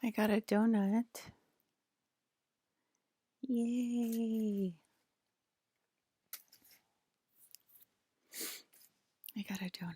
I got a donut. Yay. I got a donut.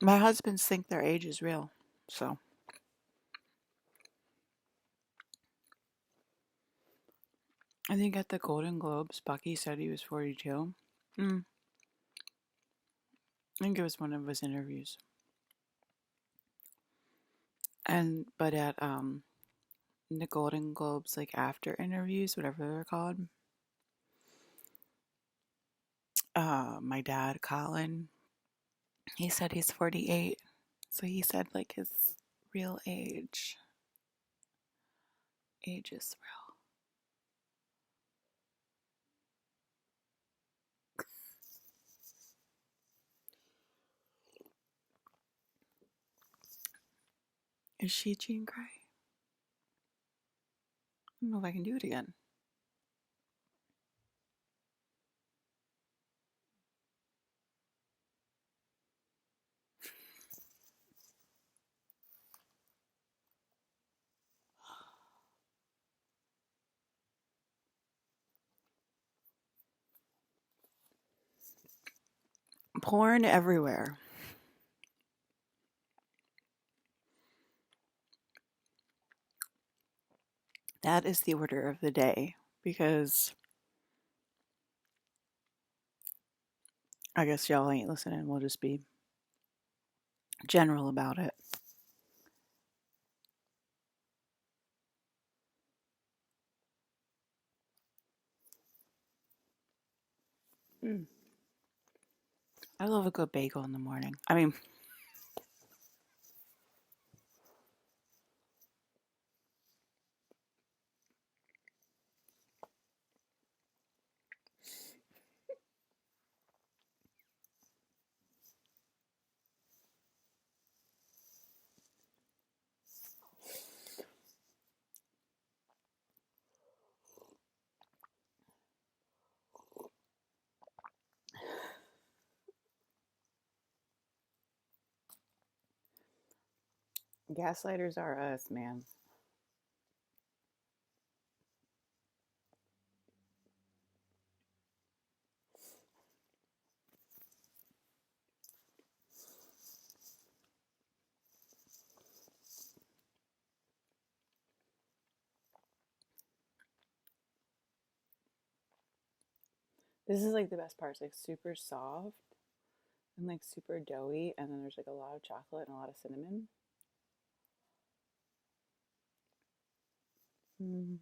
My husbands think their age is real, so I think at the Golden Globes, Bucky said he was 42. I think it was one of his interviews. But at the Golden Globes, like after interviews, whatever they're called, my dad, Colin, he said he's 48. So he said like his real age. Age is real. Is she Jean Grey? I don't know if I can do it again. Porn everywhere. That is the order of the day because I guess y'all ain't listening. We'll just be general about it. Mm. I love a good bagel in the morning. I mean, gaslighters are us, man. This is like the best part. It's like super soft and like super doughy, and then there's like a lot of chocolate and a lot of cinnamon. Mm.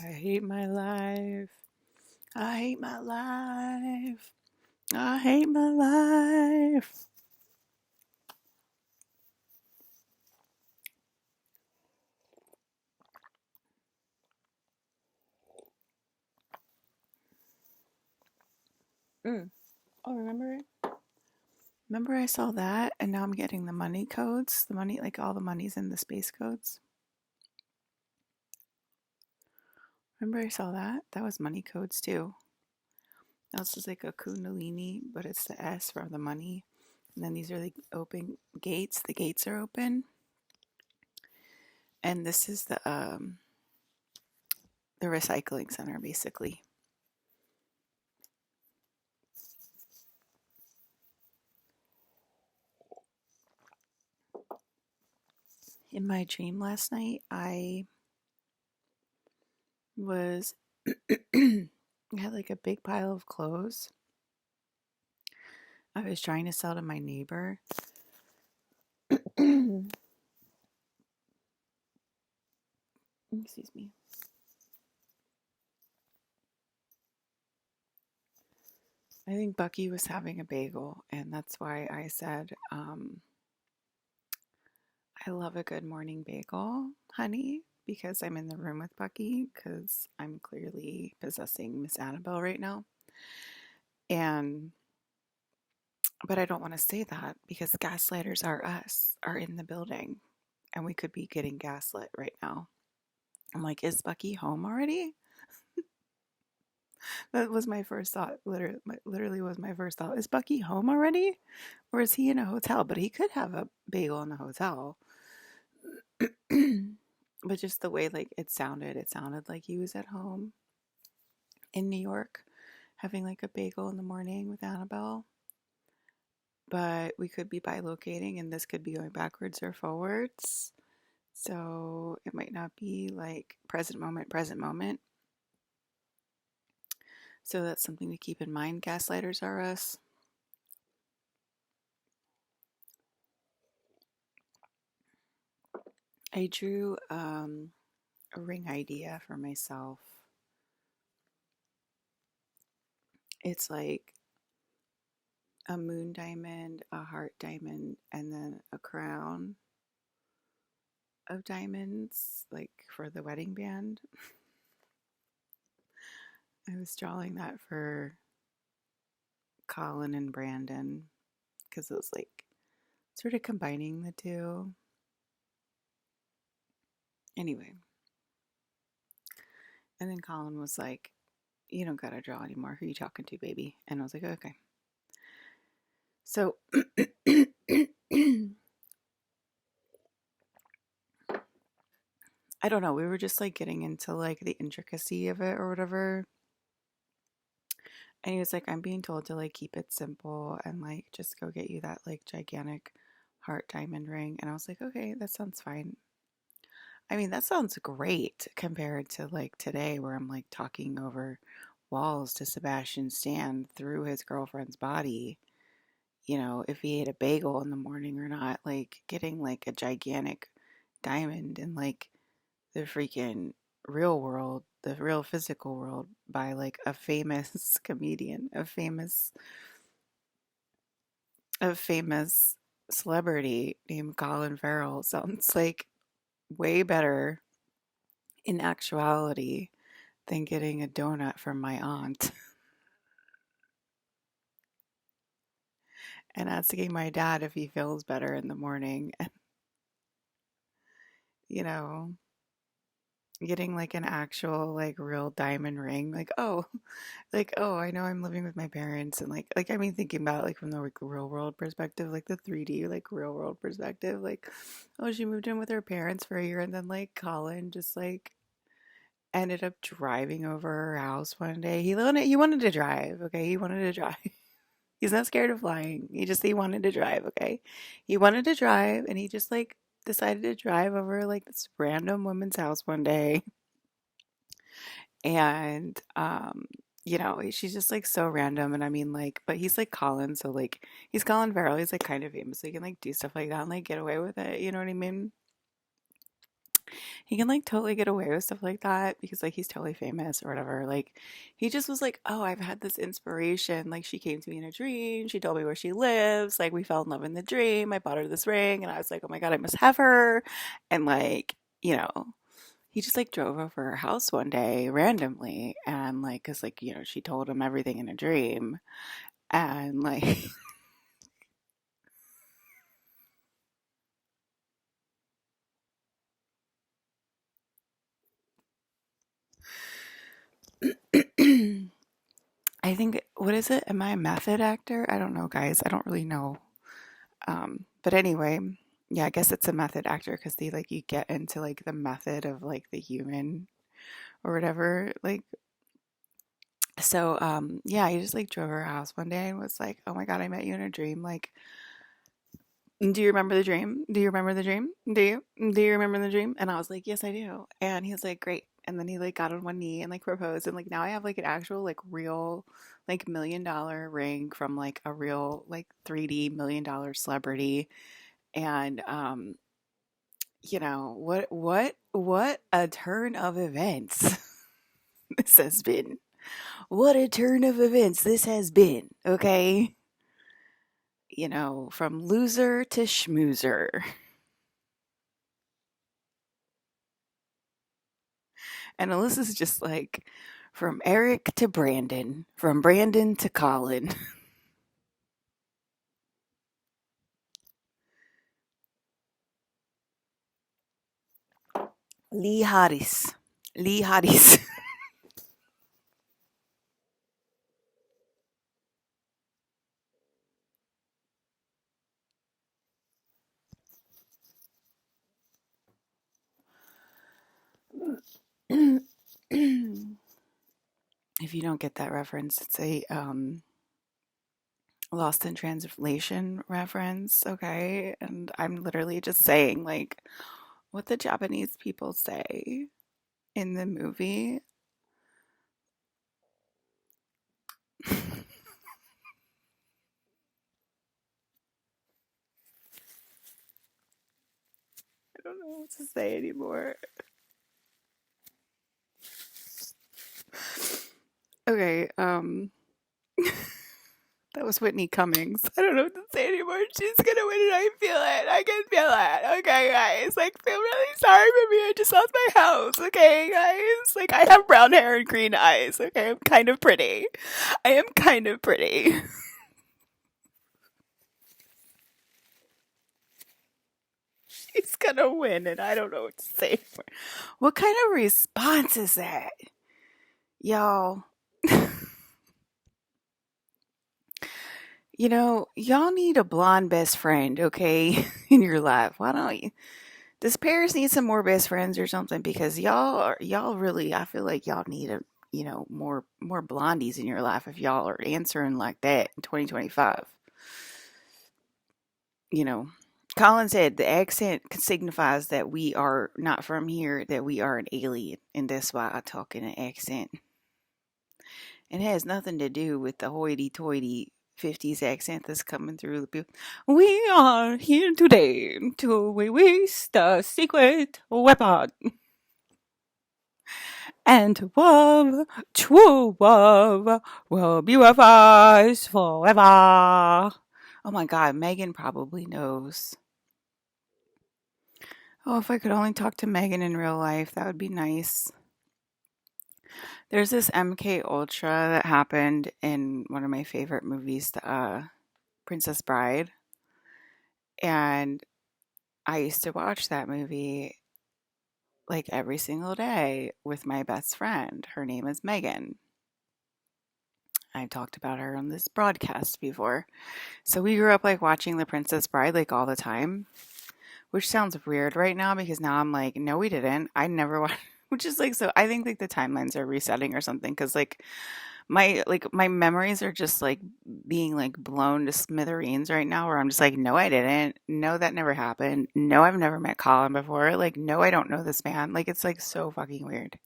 I hate my life. I hate my life. I hate my life. Mm. Oh, remember I saw that and now I'm getting the money codes. The money, like all the money's in the space codes. Remember I saw that? That was money codes too. That's just like a kundalini, but it's the S for the money. And then these are like open gates. The gates are open. And this is the recycling center basically. In my dream last night, I was I had like a big pile of clothes I was trying to sell to my neighbor. Excuse me. I think Bucky was having a bagel, and that's why I said, I love a good morning bagel, honey, because I'm in the room with Bucky, because I'm clearly possessing Miss Annabelle right now. And, but I don't want to say that because gaslighters are us, are in the building, and we could be getting gaslit right now. I'm like, is Bucky home already? That was my first thought. Literally was my first thought. Is Bucky home already? Or is he in a hotel? But he could have a bagel in a hotel. But just the way like it sounded like he was at home in New York having like a bagel in the morning with Annabelle. But we could be bilocating and this could be going backwards or forwards. So it might not be like present moment, present moment. So that's something to keep in mind. Gaslighters are us. I drew a ring idea for myself. It's like a moon diamond, a heart diamond, and then a crown of diamonds, like for the wedding band. I was drawing that for Colin and Brandon because it was like sort of combining the two. Anyway, and then Colin was like, "You don't gotta draw anymore. Who are you talking to, baby?" And I was like, "Okay." So I don't know. We were just like getting into like the intricacy of it or whatever. And he was like, I'm being told to like keep it simple and like just go get you that like gigantic heart diamond ring. And I was like, okay, that sounds fine. I mean, that sounds great compared to like today where I'm like talking over walls to Sebastian Stan through his girlfriend's body. You know, if he ate a bagel in the morning or not, like getting like a gigantic diamond in like the freaking real world, the real physical world by like a famous comedian, a famous celebrity named Colin Farrell sounds like way better in actuality than getting a donut from my aunt and asking my dad if he feels better in the morning and you know getting like an actual like real diamond ring like, oh, I know I'm living with my parents and like I mean thinking about it, like from the like real world perspective, like the 3D like real world perspective, like oh she moved in with her parents for a year and then like Colin just like ended up driving over her house one day. He wanted to drive, okay? He wanted to drive. He's not scared of flying. He wanted to drive, okay? He wanted to drive and he just like decided to drive over like this random woman's house one day and she's just like so random and I mean like but he's like Colin so like he's Colin Farrell, he's like kind of famous so he can like do stuff like that and like get away with it, you know what I mean? He can like totally get away with stuff like that because like he's totally famous or whatever. Like he just was like, "Oh, I've had this inspiration. Like she came to me in a dream. She told me where she lives. Like we fell in love in the dream. I bought her this ring and I was like, "Oh my God, I must have her." And like, he just like drove over her house one day randomly and like cuz like, she told him everything in a dream and like I think what is it? Am I a method actor? I don't know, guys. I don't really know. But anyway, yeah, I guess it's a method actor because they like you get into like the method of like the human or whatever. Like, so yeah, I just like drove her house one day and was like, oh my God, I met you in a dream. Like, do you remember the dream? Do you remember the dream? Do you remember the dream? And I was like, yes, I do. And he was like, great. and then he like got on one knee and like proposed, and like now I have like an actual like real like $1 million ring from like a real like 3D $1 million celebrity. And what a turn of events this has been. What a turn of events this has been. Okay. From loser to schmoozer. And Alyssa's just like, from Eric to Brandon, from Brandon to Colin. Lee Hotties. Lee Hotties. If you don't get that reference, it's a Lost in Translation reference, okay? And I'm literally just saying, like, what the Japanese people say in the movie. I don't know what to say anymore. Okay, that was Whitney Cummings. I don't know what to say anymore. She's gonna win and I feel it. I can feel it. Okay, guys. Like, feel really sorry for me. I just lost my house. Okay, guys. Like, I have brown hair and green eyes. Okay, I'm kind of pretty. I am kind of pretty. She's gonna win and I don't know what to say anymore. What kind of response is that? Y'all. Y'all need a blonde best friend, okay, in your life. Why don't you? Does Paris need some more best friends or something? Because y'all really, I feel like y'all need more blondies in your life if y'all are answering like that in 2025. You know, Colin said the accent signifies that we are not from here, that we are an alien, and that's why I talk in an accent. It has nothing to do with the hoity-toity 50s accent that's coming through the people. We are here today to release the secret weapon. And love, true love, will be with us forever. Oh my God, Megan probably knows. Oh, if I could only talk to Megan in real life, that would be nice. There's this MK Ultra that happened in one of my favorite movies, Princess Bride, and I used to watch that movie like every single day with my best friend. Her name is Megan. I talked about her on this broadcast before. So we grew up like watching The Princess Bride like all the time, which sounds weird right now because now I'm like, no, we didn't. I never watched, which is like, so I think like the timelines are resetting or something because my memories are just like being like blown to smithereens right now where I'm just like, no, I didn't. No, that never happened. No, I've never met Colin before. Like, no, I don't know this man. Like, it's like so fucking weird.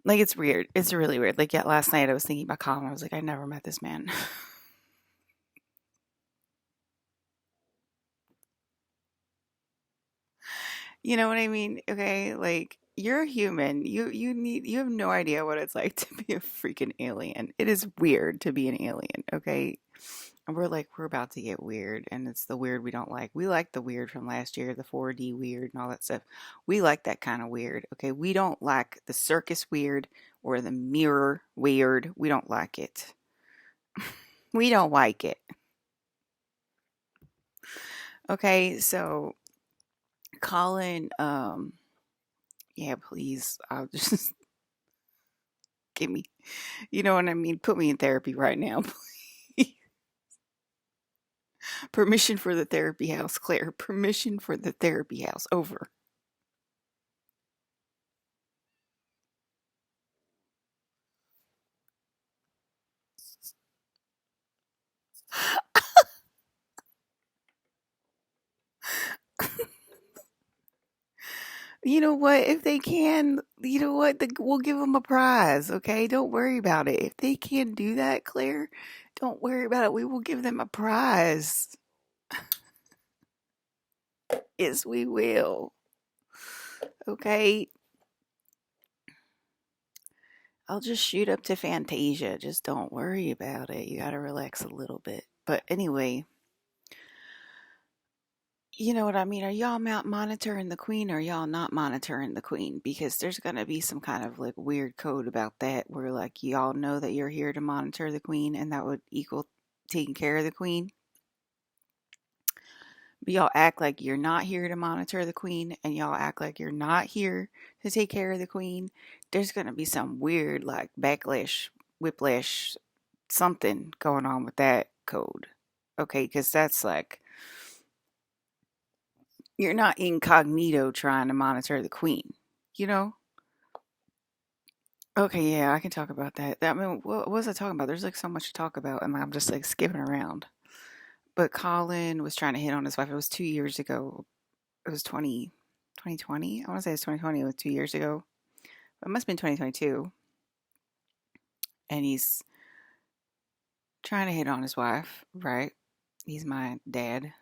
Like, it's weird. It's really weird. Like, yet last night I was thinking about Colin. I was like, I never met this man. You know what I mean? Okay, like you're a human. You have no idea what it's like to be a freaking alien. It is weird to be an alien, okay? And we're about to get weird and it's the weird we don't like. We like the weird from last year, the 4D weird and all that stuff. We like that kind of weird, okay? We don't like the circus weird or the mirror weird. We don't like it. We don't like it. Okay, so Colin, yeah, please, I'll just give me, you know what I mean? Put me in therapy right now. Permission for the therapy house, Claire. Permission for the therapy house. Over. You know what? If they can, you know what? We'll give them a prize, okay? Don't worry about it. If they can do that, Claire, don't worry about it. We will give them a prize. Yes, we will. Okay? I'll just shoot up to Fantasia. Just don't worry about it. You gotta relax a little bit. But anyway, you know what I mean? Are y'all monitoring the queen or y'all not monitoring the queen? Because there's going to be some kind of like weird code about that where like y'all know that you're here to monitor the queen and that would equal taking care of the queen. But y'all act like you're not here to monitor the queen and y'all act like you're not here to take care of the queen. There's going to be some weird like backlash, whiplash, something going on with that code. Okay, because that's like you're not incognito trying to monitor the queen, you know? Okay, yeah, I can talk about that. I mean, what was I talking about? There's like so much to talk about, and I'm just like skipping around. But Colin was trying to hit on his wife. It was 2 years ago. It was 2020. I want to say it's 2020. It was 2 years ago. It must have been 2022. And he's trying to hit on his wife, right? He's my dad.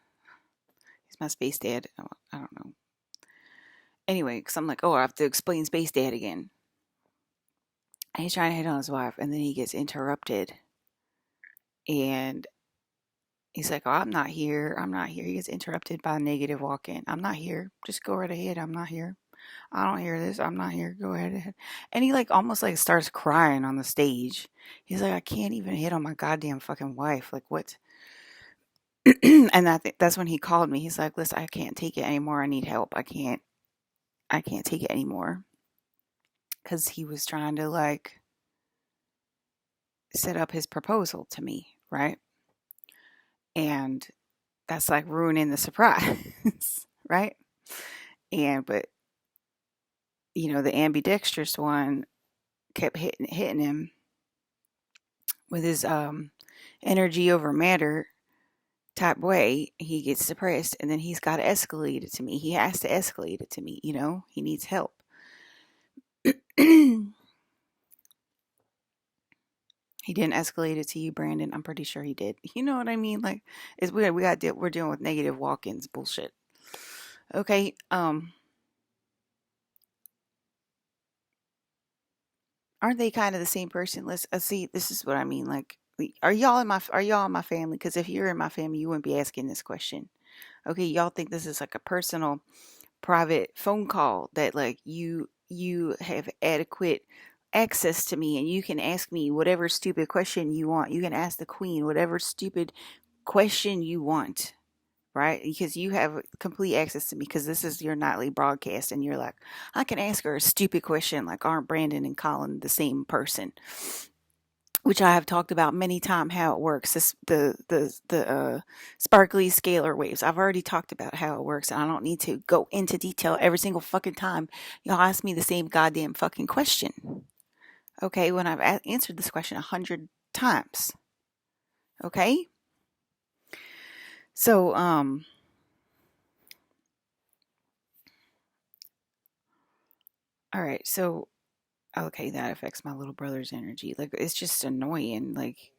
He's my space dad. I don't know. Anyway, because I'm like, oh, I have to explain space dad again. And he's trying to hit on his wife, and then he gets interrupted. And he's like, oh, I'm not here. I'm not here. He gets interrupted by a negative walk in. I'm not here. Just go right ahead. I'm not here. I don't hear this. I'm not here. Go ahead. And he like almost like starts crying on the stage. He's like, I can't even hit on my goddamn fucking wife. Like what? And I think that's when he called me. He's like, listen, I can't take it anymore. I need help. I can't take it anymore. Cause he was trying to like set up his proposal to me, right? And that's like ruining the surprise, right? But the ambidextrous one kept hitting him with his energy over matter type way. He gets depressed, and then he's got to escalate it to me. He has to escalate it to me. He needs help. He didn't escalate it to you, Brandon. I'm pretty sure he did. You know what I mean? Like, it's weird. We're dealing with negative walk-ins bullshit. Okay. Aren't they kind of the same person? Let's see. This is what I mean. Like, are y'all in my family? Because if you're in my family, you wouldn't be asking this question. Okay, y'all think this is like a personal, private phone call that like you have adequate access to me and you can ask me whatever stupid question you want. You can ask the queen whatever stupid question you want, right? Because you have complete access to me because this is your nightly broadcast and you're like, I can ask her a stupid question like aren't Brandon and Colin the same person? Which I have talked about many times how it works. The sparkly scalar waves. I've already talked about how it works, and I don't need to go into detail every single fucking time y'all ask me the same goddamn fucking question. Okay, when I've answered this question 100 times. Okay, so all right, so okay, that affects my little brother's energy. Like it's just annoying. Like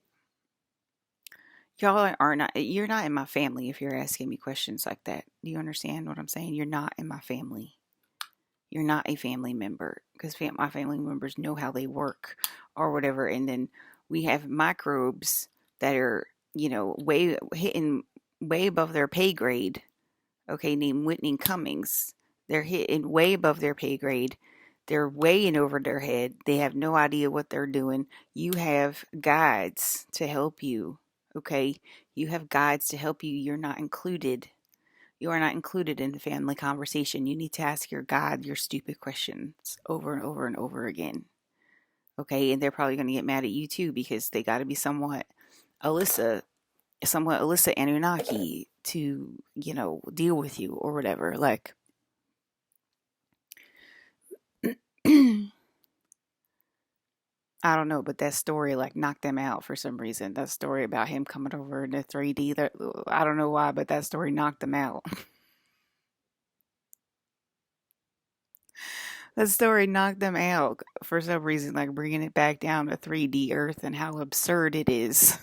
y'all are not. You're not in my family if you're asking me questions like that. Do you understand what I'm saying? You're not in my family. You're not a family member because my family members know how they work or whatever. And then we have microbes that are, way hitting way above their pay grade. Okay, named Whitney Cummings. They're hitting way above their pay grade. They're way in over their head. They have no idea what they're doing. You have guides to help you. Okay, you have guides to help you. You're not included. You are not included in the family conversation. You need to ask your God your stupid questions over and over and over again. Okay, and they're probably going to get mad at you too because they got to be Alyssa, somewhat Alyssa Anunnaki to, deal with you or whatever. Like, I don't know, but that story like knocked them out for some reason. That story about him coming over in the 3D, I don't know why, but that story knocked them out. The story knocked them out for some reason, like bringing it back down to 3D Earth and how absurd it is.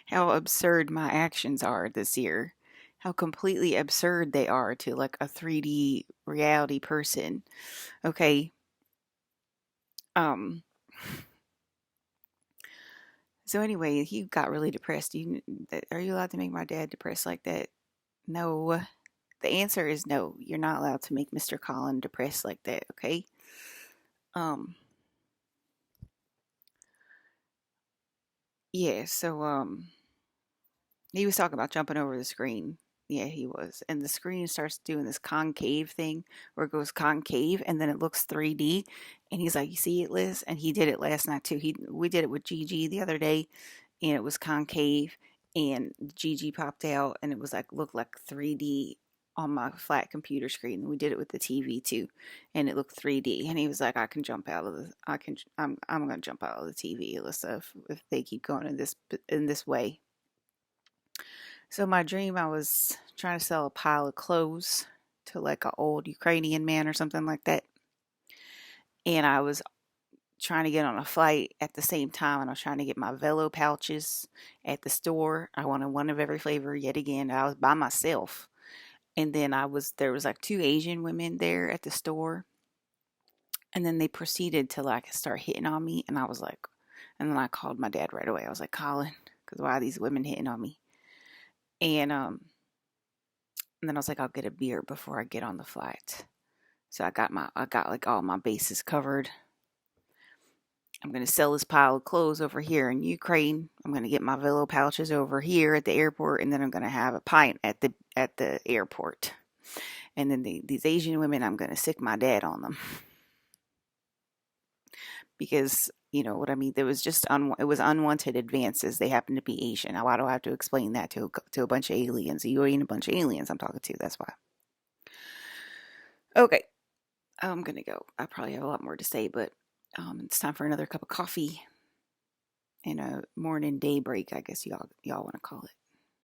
How absurd my actions are this year. How completely absurd they are to like a 3D reality person. Okay. Um so anyway, he got really depressed. Are you allowed to make my dad depressed like that? No. The answer is no. You're not allowed to make Mr. Colin depressed like that, okay? Um yeah, he was talking about jumping over the screen. Yeah, he was. And the screen starts doing this concave thing where it goes concave and then it looks 3D. And he's like, "You see it, Liz?" And he did it last night too. We did it with Gigi the other day and it was concave and Gigi popped out and it was like looked like 3D on my flat computer screen. We did it with the TV too and it looked 3D. And he was like, I'm going to jump out of the TV, Alyssa, if they keep going in this way. So my dream, I was trying to sell a pile of clothes to like an old Ukrainian man or something like that. And I was trying to get on a flight at the same time, and I was trying to get my Velo pouches at the store. I wanted one of every flavor yet again. I was by myself. And then there was like two Asian women there at the store. And then they proceeded to like start hitting on me. And I was like, and then I called my dad right away. I was like, "Colin, because why are these women hitting on me?" And then I was like, "I'll get a beer before I get on the flight." So I got like all my bases covered. I'm gonna sell this pile of clothes over here in Ukraine. I'm gonna get my Velo pouches over here at the airport, and then I'm gonna have a pint at the airport. And then these Asian women, I'm gonna sick my dad on them because you know what I mean. There was just it was unwanted advances. They happen to be Asian. Now, why do I have to explain that to a bunch of aliens? You ain't a bunch of aliens I'm talking to. That's why. Okay. I'm gonna go. I probably have a lot more to say, but it's time for another cup of coffee and a morning day break, I guess y'all want to call it.